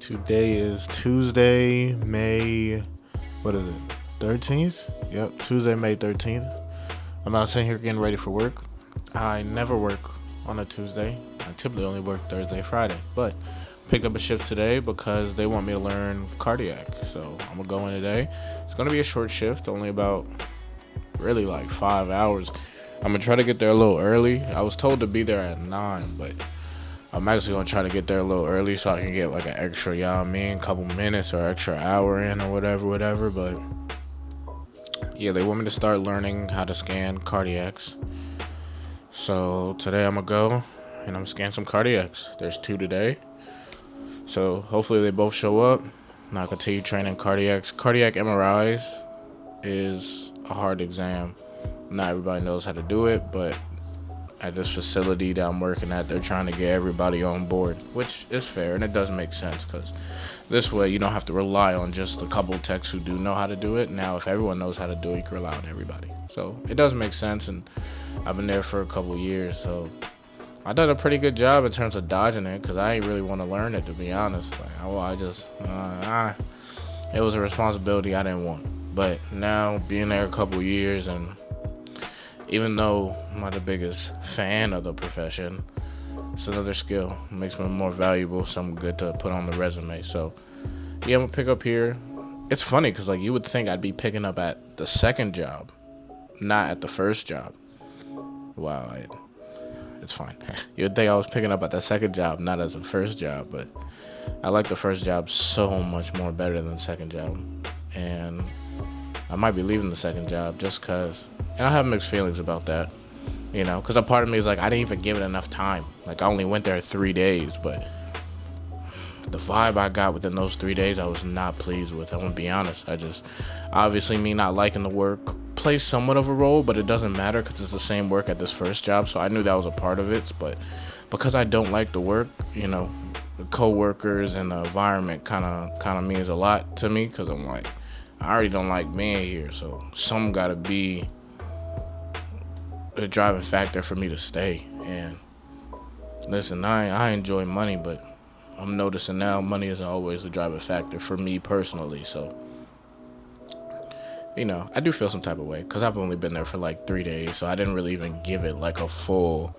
Today is Tuesday, May, what is it, 13th? Yep, Tuesday, May 13th. I'm not sitting here getting ready for work. I never work on a Tuesday. I typically only work Thursday, Friday. But picked up a shift today because they want me to learn cardiac. So I'm going to go in today. It's going to be a short shift, only about really like 5 hours. I'm going to try to get there a little early. I was told to be there at 9, but I'm actually going to try to get there a little early so I can get like an extra, couple minutes or extra hour in or whatever. But yeah, they want me to start learning how to scan cardiacs. So today I'm going to go and I'm going to scan some cardiacs. There's 2 today. So hopefully they both show up. And I'll continue training cardiacs. Cardiac MRIs is a hard exam. Not everybody knows how to do it, but at this facility that I'm working at, they're trying to get everybody on board, which is fair, and it does make sense because this way you don't have to rely on just a couple techs who do know how to do it. Now, if everyone knows how to do it, you can rely on everybody. So it does make sense, and I've been there for a couple years, so I've done a pretty good job in terms of dodging it because I ain't really want to learn it, to be honest. It was a responsibility I didn't want. But now, being there a couple years, and even though I'm not the biggest fan of the profession, it's another skill. It makes me more valuable, something good to put on the resume. So, yeah, I'm going to pick up here. It's funny because, you would think I'd be picking up at the second job, not at the first job. Wow, it's fine. You'd think I was picking up at the second job, not as a first job, but I like the first job so much more better than the second job. And I might be leaving the second job just because, and I have mixed feelings about that, because a part of me is I didn't even give it enough time. I only went there 3 days, but the vibe I got within those 3 days, I was not pleased with. I'm going to be honest. Obviously me not liking the work plays somewhat of a role, but it doesn't matter because it's the same work at this first job, so I knew that was a part of it. But because I don't like the work, the co-workers and the environment kind of means a lot to me because I already don't like being here, so some gotta be the driving factor for me to stay. And listen, I enjoy money, but I'm noticing now money isn't always the driving factor for me personally. So, I do feel some type of way because I've only been there for 3 days, so I didn't really even give it a full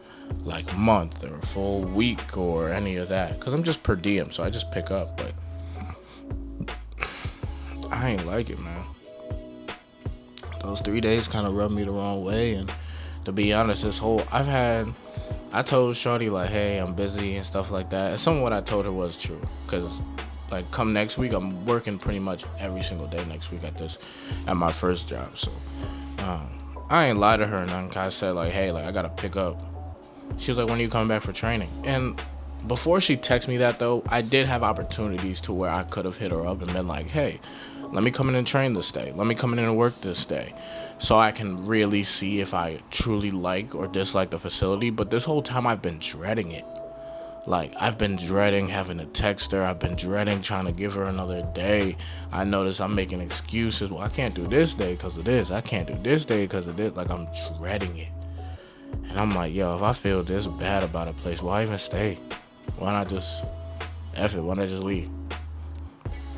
month or a full week or any of that because I'm just per diem, so I just pick up. But I ain't like it, man. Those 3 days kind of rubbed me the wrong way, and to be honest, I told Shorty hey, I'm busy and stuff like that, and some of what I told her was true, because come next week, I'm working pretty much every single day next week at my first job, so I ain't lied to her, and I said hey, I gotta pick up. She was when are you coming back for training? And before she texted me that, though, I did have opportunities to where I could have hit her up and been hey, let me come in and train this day. Let me come in and work this day. So I can really see if I truly like or dislike the facility. But this whole time I've been dreading it. I've been dreading having to text her. I've been dreading trying to give her another day. I notice I'm making excuses. Well, I can't do this day because of this. I can't do this day because of this. I'm dreading it. And I'm if I feel this bad about a place, why even stay? Why not just F it? Why not just leave?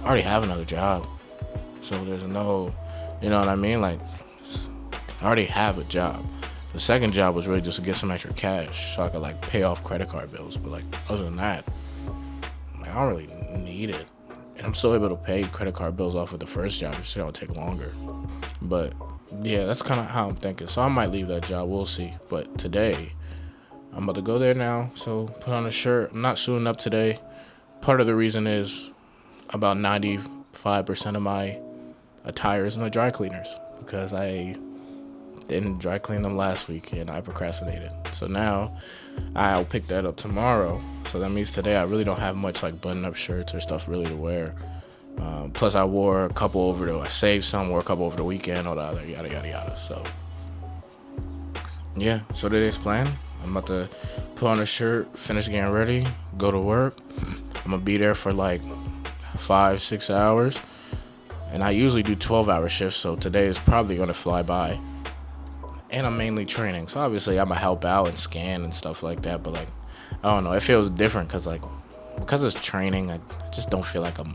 I already have another job. So there's no, you know what I mean? I already have a job. The second job was really just to get some extra cash so I could pay off credit card bills. But other than that, I don't really need it. And I'm still able to pay credit card bills off with the first job. It's gonna take longer. But yeah, that's kind of how I'm thinking. So I might leave that job. We'll see. But today, I'm about to go there now. So put on a shirt. I'm not suiting up today. Part of the reason is about 95% of my attire is in the dry cleaners because I didn't dry clean them last week and I procrastinated. So now I'll pick that up tomorrow. So that means today I really don't have much button-up shirts or stuff really to wear. Plus I wore a couple I saved some, wore a couple over the weekend, all the other yada yada yada. So yeah, so today's plan. I'm about to put on a shirt, finish getting ready, go to work. I'm gonna be there for 5-6 hours. And I usually do 12-hour shifts, so today is probably going to fly by. And I'm mainly training, so obviously I'm going to help out and scan and stuff like that. But, I don't know, it feels different because, because it's training, I just don't feel like I'm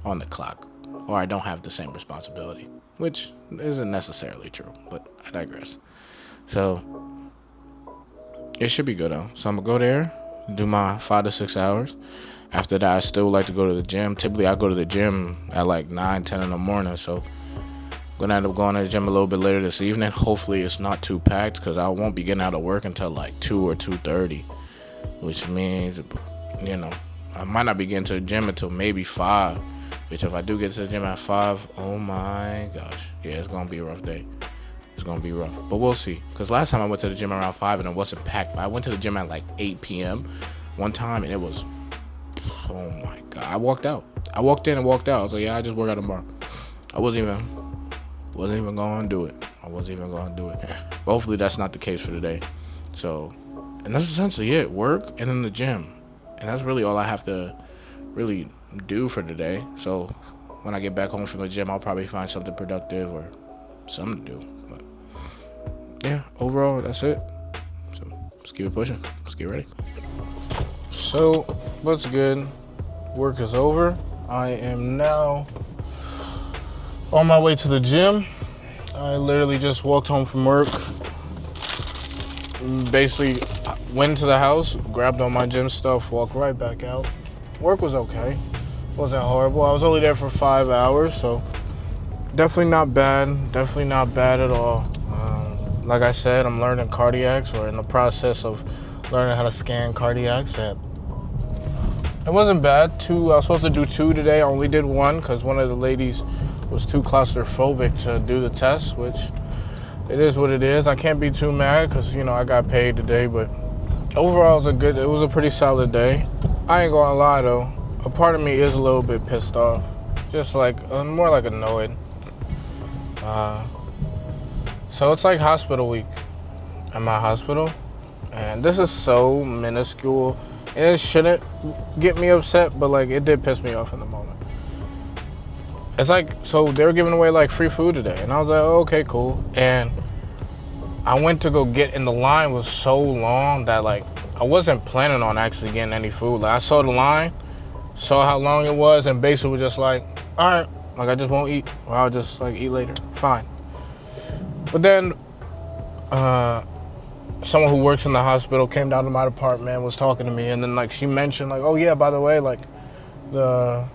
on the clock, or I don't have the same responsibility, which isn't necessarily true, but I digress. So it should be good though. So I'm gonna go there, do my 5 to 6 hours. After that, I still like to go to the gym. Typically, I go to the gym at like 9, 10 in the morning. So I'm gonna end up going to the gym a little bit later this evening. Hopefully, it's not too packed because I won't be getting out of work until like 2 or 2:30, which means, I might not be getting to the gym until maybe 5. Which if I do get to the gym at 5, oh my gosh, yeah, it's gonna be a rough day. It's gonna be rough, but we'll see. Cause last time I went to the gym around 5 and it wasn't packed, but I went to the gym at like 8 p.m. one time and it was, oh my god, I walked out. I walked in and walked out. I was like, yeah, I just work out tomorrow. I wasn't even gonna do it. But hopefully that's not the case for today. So, and that's essentially it. Work and then the gym, and that's really all I have to really do for today. So when I get back home from the gym, I'll probably find something productive or something to do. But yeah, overall, that's it. So let's keep it pushing. Let's get ready. So what's good? Work is over. I am now on my way to the gym. I literally just walked home from work. Basically went to the house, grabbed all my gym stuff, walked right back out. Work was okay. Wasn't horrible. I was only there for 5 hours, so definitely not bad. Definitely not bad at all. Like I said, I'm learning cardiacs, or in the process of learning how to scan cardiacs. And it wasn't bad. I was supposed to do 2 today. I only did 1 because one of the ladies was too claustrophobic to do the test, which it is what it is. I can't be too mad because, I got paid today, but overall it was a pretty solid day. I ain't gonna lie though, a part of me is a little bit pissed off, just like more like annoyed. So it's like hospital week at my hospital, and this is so minuscule, and it shouldn't get me upset, but like it did piss me off in the moment. It's like, so they were giving away like free food today, and I was like, oh, okay, cool. And I went to go get, and the line was so long that like I wasn't planning on actually getting any food. Like I saw the line, saw how long it was, and basically was just like, all right, like I just won't eat, or I'll just like eat later. Fine. But then someone who works in the hospital came down to my department, was talking to me, and then like she mentioned like, oh yeah, by the way, like the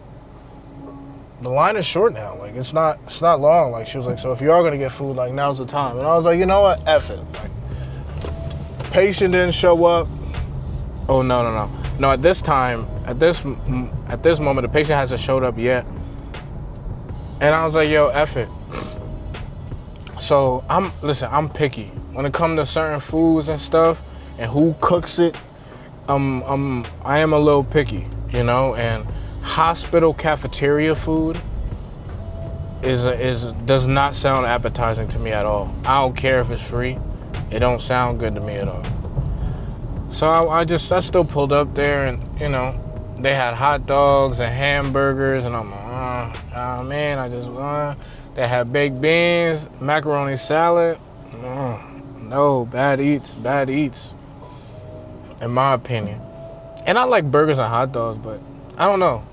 line is short now. Like it's not long. Like she was like, so if you are gonna get food, like now's the time. And I was like, you know what, F it. Like, patient didn't show up. Oh no. No, at this moment, the patient hasn't showed up yet. And I was like, yo, F it. So I'm picky when it comes to certain foods and stuff, and who cooks it. I am a little picky, and hospital cafeteria food does not sound appetizing to me at all. I don't care if it's free. It don't sound good to me at all. So I still pulled up there, and they had hot dogs and hamburgers, and I'm like, man, they had baked beans, macaroni salad. No, bad eats, in my opinion. And I like burgers and hot dogs, but I don't know.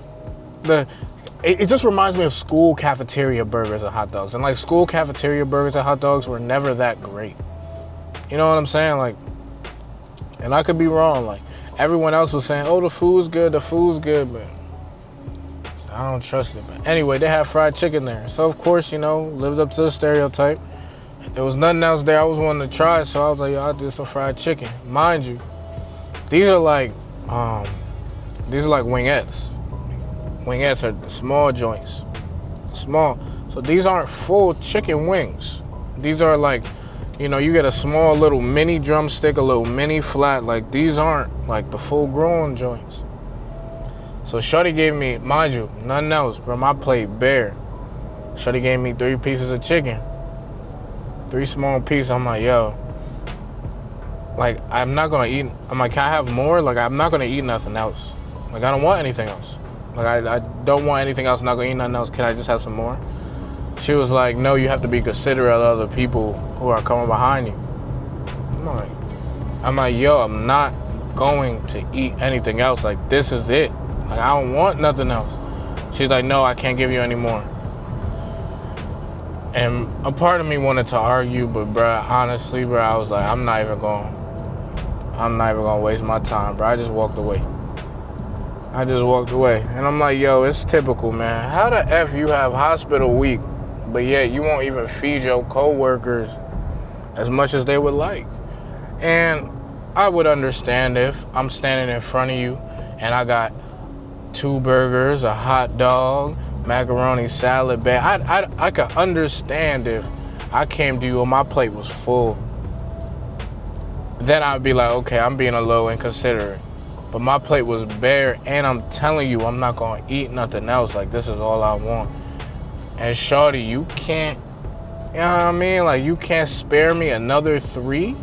It just reminds me of school cafeteria burgers and hot dogs. And like school cafeteria burgers and hot dogs were never that great. You know what I'm saying? Like, and I could be wrong. Like everyone else was saying, oh, the food's good, but I don't trust it. But anyway, they had fried chicken there. So of course, lived up to the stereotype. There was nothing else there I was wanting to try, so I was like, yo, I'll do some fried chicken. Mind you, these are like wingettes. Wingettes are the small joints. Small. So these aren't full chicken wings. These are like, you get a small little mini drumstick, a little mini flat. Like these aren't like the full grown joints. So Shorty gave me, mind you, nothing else, bro. My plate bare. Shorty gave me 3 pieces of chicken. 3 small pieces. I'm like, yo. Like, I'm not gonna eat. I'm like, can I have more? Like, I'm not gonna eat nothing else. Like, I don't want anything else. Like, I don't want anything else. I'm not gonna eat nothing else. Can I just have some more? She was like, no, you have to be considerate of other people who are coming behind you. I'm like, yo, I'm not going to eat anything else. Like, this is it. Like, I don't want nothing else. She's like, no, I can't give you any more. And a part of me wanted to argue, but bruh, honestly, bruh, I was like, I'm not even gonna waste my time, bruh. I just walked away. And I'm like, yo, it's typical, man. How the F you have hospital week, but yet you won't even feed your coworkers as much as they would like? And I would understand if I'm standing in front of you and I got 2 burgers, a hot dog, macaroni salad bag. I could understand if I came to you and my plate was full. Then I'd be like, okay, I'm being a little inconsiderate. But my plate was bare, and I'm telling you, I'm not gonna eat nothing else. Like, this is all I want. And shorty, you can't, you know what I mean? Like, you can't spare me another 3?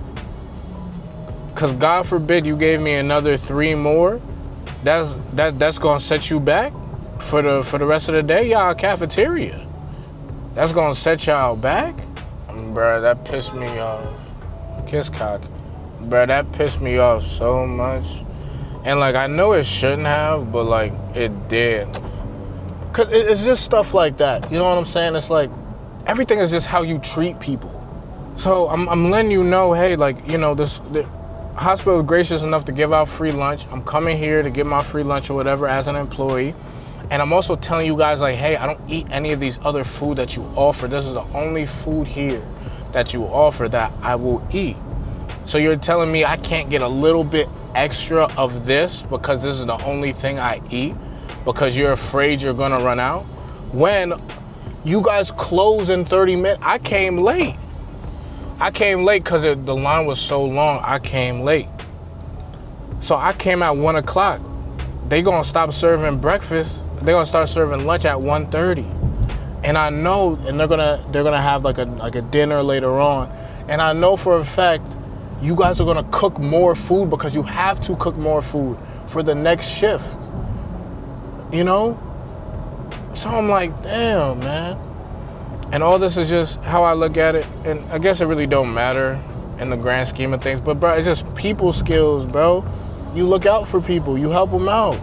Cause God forbid you gave me another 3 more. That's gonna set you back for the rest of the day, y'all. Cafeteria. That's gonna set y'all back, bruh. That pissed me off. Kiss cock, bruh. That pissed me off so much. And like, I know it shouldn't have, but like, it did. Cause it's just stuff like that. You know what I'm saying? It's like, everything is just how you treat people. So I'm letting you know, hey, like, you know, the hospital is gracious enough to give out free lunch. I'm coming here to get my free lunch or whatever as an employee. And I'm also telling you guys, like, hey, I don't eat any of these other food that you offer. This is the only food here that you offer that I will eat. So you're telling me I can't get a little bit extra of this because this is the only thing I eat because you're afraid you're gonna run out? When you guys close in 30 minutes, I came late because the line was so long. I came late. So I came at 1 o'clock. They gonna stop serving breakfast. They gonna start serving lunch at 1:30. And I know, and they're gonna have like a dinner later on. And I know for a fact you guys are gonna cook more food because you have to cook more food for the next shift. You know? So I'm like, damn, man. And all this is just how I look at it. And I guess it really don't matter in the grand scheme of things. But bro, it's just people skills, bro. You look out for people. You help them out.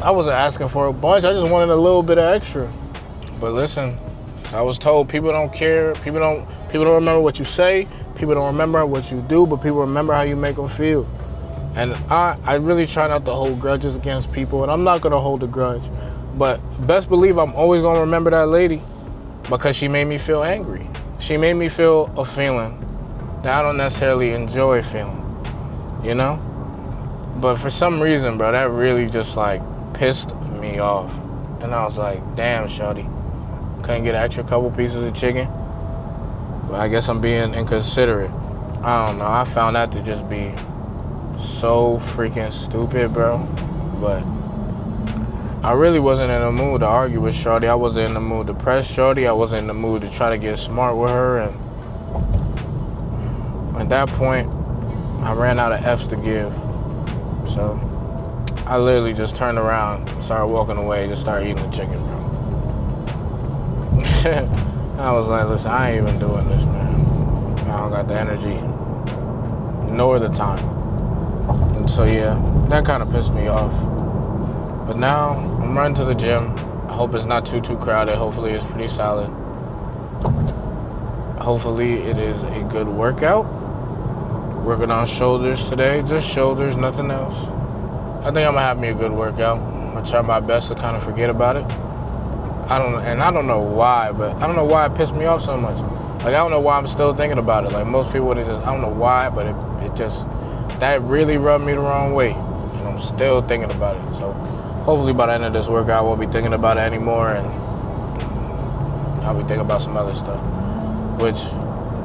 I wasn't asking for a bunch. I just wanted a little bit of extra. But listen, I was told people don't care. People don't remember what you say. People don't remember what you do, but people remember how you make them feel. And I really try not to hold grudges against people, and I'm not going to hold a grudge. But best believe I'm always going to remember that lady because she made me feel angry. She made me feel a feeling that I don't necessarily enjoy feeling, you know? But for some reason, bro, that really just like pissed me off. And I was like, damn, shawty, couldn't get an extra couple pieces of chicken? But I guess I'm being inconsiderate. I don't know. I found that to just be so freaking stupid, bro. But I really wasn't in the mood to argue with shorty. I wasn't in the mood to press shorty. I wasn't in the mood to try to get smart with her. And at that point, I ran out of F's to give. So I literally just turned around, started walking away, just started eating the chicken, bro. I was like, listen, I ain't even doing this, man. I don't got the energy, nor the time. And so, yeah, that kind of pissed me off. But now, I'm running to the gym. I hope it's not too crowded. Hopefully, it's pretty solid. Hopefully, it is a good workout. Working on shoulders today. Just shoulders, nothing else. I think I'm going to have me a good workout. I'm going to try my best to kind of forget about it. I don't know why, but I don't know why it pissed me off so much. Like, I don't know why I'm still thinking about it. Like, most people would just, I don't know why, but it just, that really rubbed me the wrong way. And I'm still thinking about it. So, hopefully by the end of this workout, I won't be thinking about it anymore, and I'll be thinking about some other stuff, which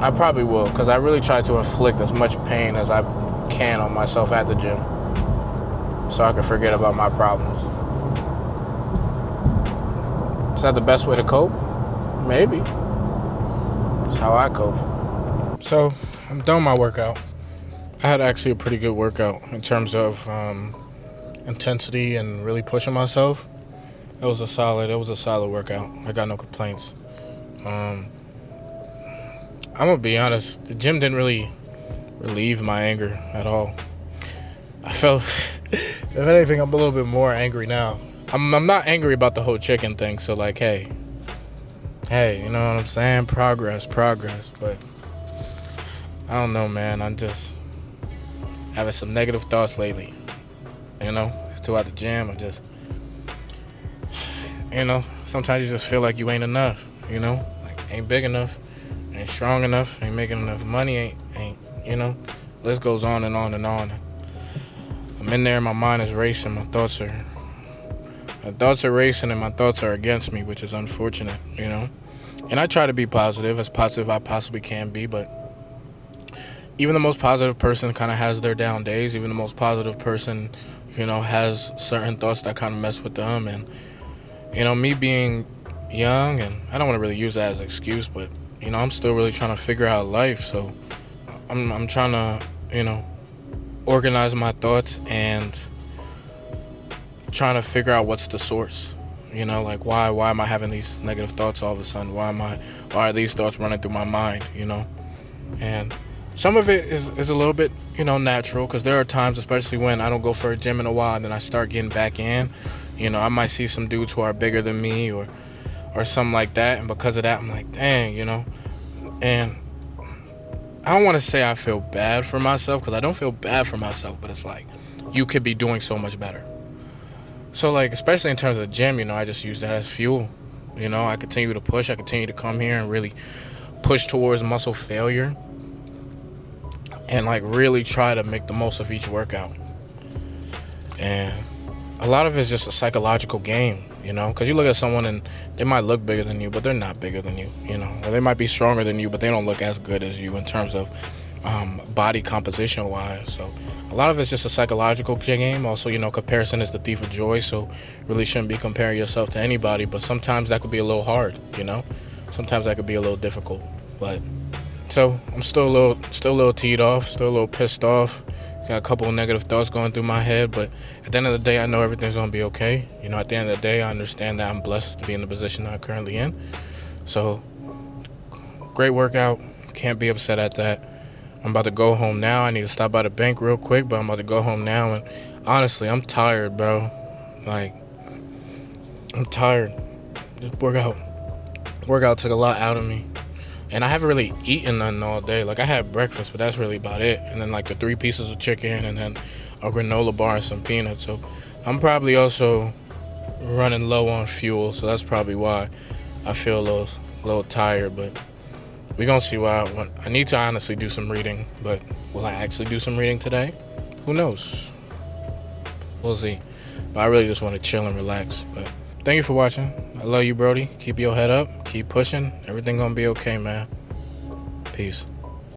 I probably will, because I really try to inflict as much pain as I can on myself at the gym so I can forget about my problems. It's not the best way to cope. Maybe. It's how I cope. So, I'm done my workout. I had actually a pretty good workout in terms of intensity and really pushing myself. It was a solid workout. I got no complaints. I'm gonna be honest, the gym didn't really relieve my anger at all. I felt, if anything, I'm a little bit more angry now. I'm not angry about the whole chicken thing. So like, hey, you know what I'm saying? Progress. But I don't know, man. I'm just having some negative thoughts lately. You know, throughout the gym, I just, sometimes you just feel like you ain't enough. You know, like ain't big enough, ain't strong enough, ain't making enough money, ain't. List goes on and on and on. I'm in there, my mind is racing, my thoughts are racing, and my thoughts are against me, which is unfortunate. And I try to be positive, as positive I possibly can be, but even the most positive person kind of has their down days. Even the most positive person, has certain thoughts that kind of mess with them. And, me being young, and I don't want to really use that as an excuse, but, I'm still really trying to figure out life. So I'm trying to, organize my thoughts and trying to figure out what's the source. Like why am I having these negative thoughts all of a sudden? Why are these thoughts running through my mind? And some of it is a little bit, natural, because there are times, especially when I don't go for a gym in a while, and then I start getting back in. I might see some dudes who are bigger than me or something like that, and because of that, I'm like, dang, And I don't want to say I feel bad for myself, because I don't feel bad for myself, but it's like, you could be doing so much better. So, like, especially in terms of the gym, I just use that as fuel. I continue to push. I continue to come here and really push towards muscle failure and, like, really try to make the most of each workout. And a lot of it's just a psychological game, because you look at someone and they might look bigger than you, but they're not bigger than you, or they might be stronger than you, but they don't look as good as you in terms of body composition wise. So a lot of it's just a psychological game. Also, comparison is the thief of joy, so really shouldn't be comparing yourself to anybody, but sometimes that could be a little hard. Sometimes that could be a little difficult. But so I'm still a little teed off, still a little pissed off. Got a couple of negative thoughts going through my head, but at the end of the day, I know everything's gonna be okay. At the end of the day, I understand that I'm blessed to be in the position that I'm currently in. So, great workout. Can't be upset at that. I'm about to go home now. I need to stop by the bank real quick, but I'm about to go home now. And honestly, I'm tired, bro. Like, I'm tired. This workout took a lot out of me. And I haven't really eaten nothing all day. Like, I had breakfast, but that's really about it. And then, like, the 3 pieces of chicken and then a granola bar and some peanuts. So I'm probably also running low on fuel. So that's probably why I feel a little tired. But we're going to see why I need to honestly do some reading. But will I actually do some reading today? Who knows? We'll see. But I really just want to chill and relax. But thank you for watching. I love you, Brody. Keep your head up. Keep pushing. Everything gonna be okay, man. Peace.